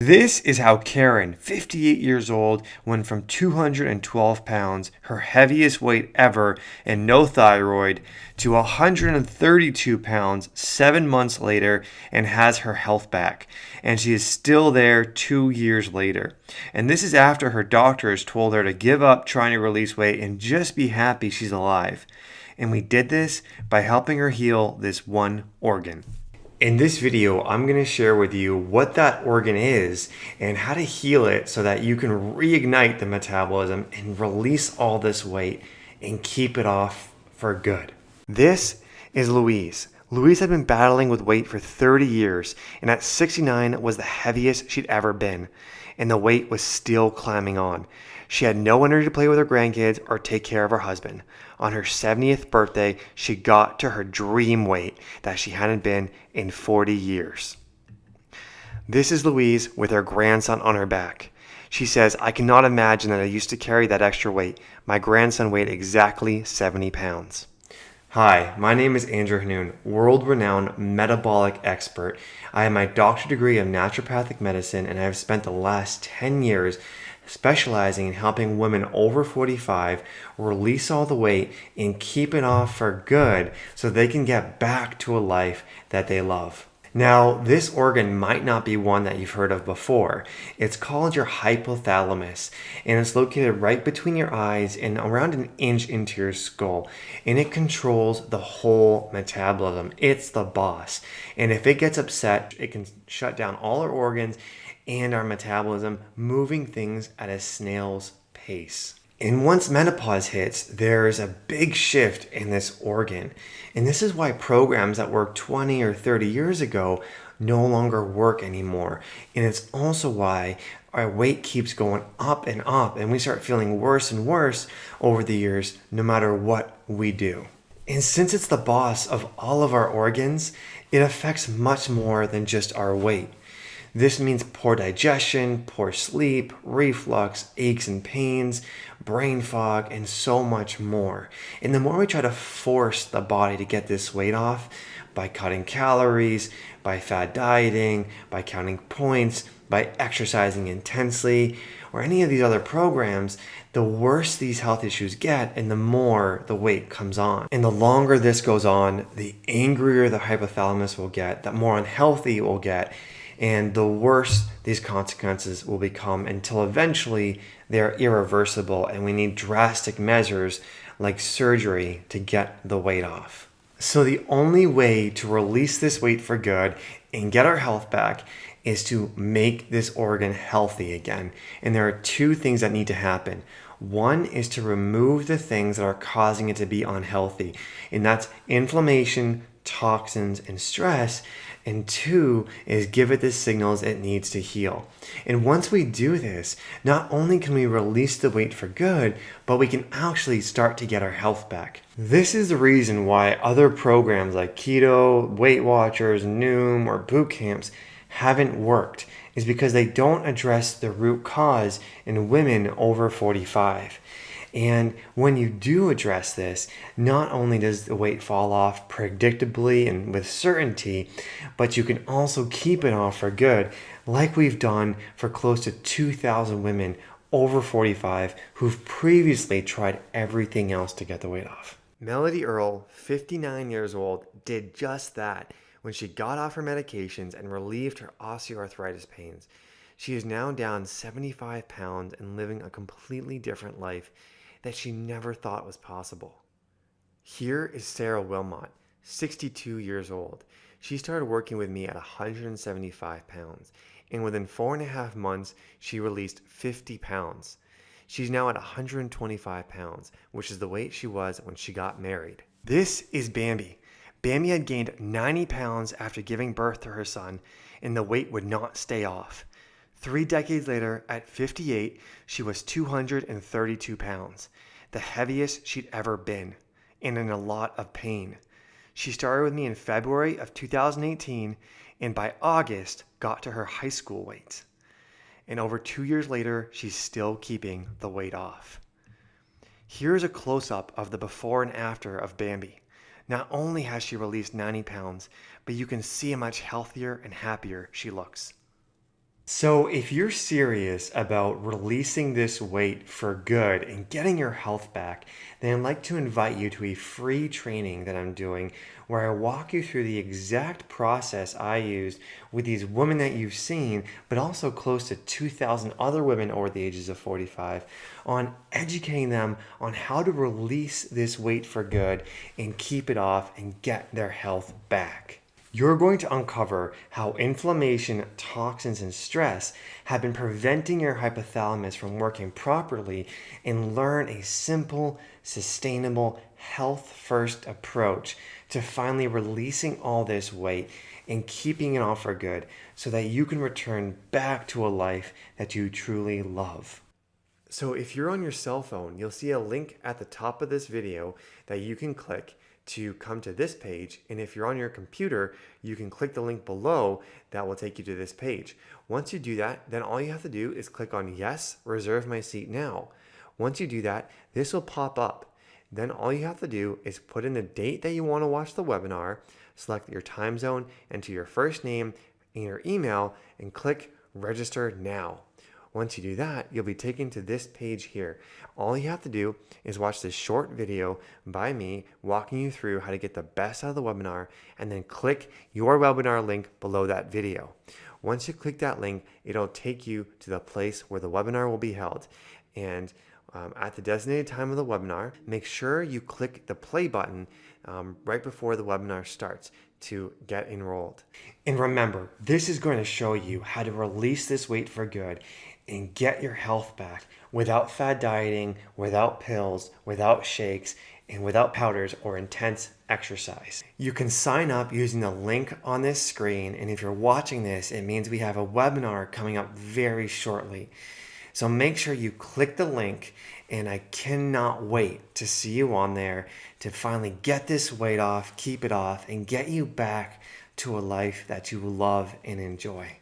This is how Karen, 58 years old, went from 212 pounds, her heaviest weight ever, and no thyroid, to 132 pounds 7 months later and has her health back. And she is still there 2 years later. And this is after her doctors told her to give up trying to release weight and just be happy she's alive. And we did this by helping her heal this one organ. In this video, I'm going to share with you what that organ is and how to heal it so that you can reignite the metabolism and release all this weight and keep it off for good. This is Louise. Louise had been battling with weight for 30 years, and at 69 was the heaviest she'd ever been, and the weight was still climbing on. She had no energy to play with her grandkids or take care of her husband. On her 70th birthday, she got to her dream weight that she hadn't been in 40 years. This is Louise with her grandson on her back. She says, "I cannot imagine that I used to carry that extra weight. My grandson weighed exactly 70 pounds. Hi, my name is Andrew Hanoun, world-renowned metabolic expert. I have my doctorate degree of naturopathic medicine, and I have spent the last 10 years specializing in helping women over 45 release all the weight and keep it off for good so they can get back to a life that they love." Now, this organ might not be one that you've heard of before. It's called your hypothalamus, and it's located right between your eyes and around an inch into your skull, and it controls the whole metabolism. It's the boss, and if it gets upset, it can shut down all our organs and our metabolism, moving things at a snail's pace. And once menopause hits, there's a big shift in this organ. And this is why programs that worked 20 or 30 years ago no longer work anymore. And it's also why our weight keeps going up, and we start feeling worse and worse over the years, no matter what we do. And since it's the boss of all of our organs, it affects much more than just our weight. This means poor digestion, poor sleep, reflux, aches and pains, brain fog, and so much more. And the more we try to force the body to get this weight off by cutting calories, by fad dieting, by counting points, by exercising intensely, or any of these other programs, the worse these health issues get and the more the weight comes on. And the longer this goes on, the angrier the hypothalamus will get, the more unhealthy it will get, and the worse these consequences will become until eventually they're irreversible and we need drastic measures like surgery to get the weight off. So the only way to release this weight for good and get our health back is to make this organ healthy again. And there are two things that need to happen. One is to remove the things that are causing it to be unhealthy, and that's inflammation, toxins, and stress. And two is give it the signals it needs to heal. And once we do this, not only can we release the weight for good, but we can actually start to get our health back. This is the reason why other programs like Keto, Weight Watchers, Noom, or boot camps haven't worked, is because they don't address the root cause in women over 45. And when you do address this, not only does the weight fall off predictably and with certainty, but you can also keep it off for good, like we've done for close to 2,000 women over 45 who've previously tried everything else to get the weight off. Melody Earl, 59 years old, did just that when she got off her medications and relieved her osteoarthritis pains. She is now down 75 pounds and living a completely different life that she never thought was possible. Here is Sarah Wilmot, 62 years old. She started working with me at 175 pounds, and within 4.5 months, she released 50 pounds. She's now at 125 pounds, which is the weight she was when she got married. This is Bambi. Bambi had gained 90 pounds after giving birth to her son, and the weight would not stay off. 3 decades later, at 58, she was 232 pounds, the heaviest she'd ever been, and in a lot of pain. She started with me in February of 2018, and by August, got to her high school weight. And over 2 years later, she's still keeping the weight off. Here's a close-up of the before and after of Bambi. Not only has she released 90 pounds, but you can see how much healthier and happier she looks. So, if you're serious about releasing this weight for good and getting your health back, then I'd like to invite you to a free training that I'm doing where I walk you through the exact process I used with these women that you've seen, but also close to 2,000 other women over the ages of 45, on educating them on how to release this weight for good and keep it off and get their health back. You're going to uncover how inflammation, toxins, and stress have been preventing your hypothalamus from working properly and learn a simple, sustainable, health first approach to finally releasing all this weight and keeping it off for good so that you can return back to a life that you truly love. So if you're on your cell phone, you'll see a link at the top of this video that you can click to come to this page. And if you're on your computer, you can click the link below that will take you to this page. Once you do that, then all you have to do is click on yes, reserve my seat now. Once you do that, this will pop up. Then all you have to do is put in the date that you want to watch the webinar, select your time zone, enter your first name and your email, and click register now. Once you do that, you'll be taken to this page here. All you have to do is watch this short video by me walking you through how to get the best out of the webinar, and then click your webinar link below that video. Once you click that link, it'll take you to the place where the webinar will be held. And at the designated time of the webinar, make sure you click the play button right before the webinar starts to get enrolled. And remember, this is going to show you how to release this weight for good and get your health back without fad dieting, without pills, without shakes, and without powders or intense exercise. You can sign up using the link on this screen, and if you're watching this, it means we have a webinar coming up very shortly. So make sure you click the link, and I cannot wait to see you on there to finally get this weight off, keep it off, and get you back to a life that you love and enjoy.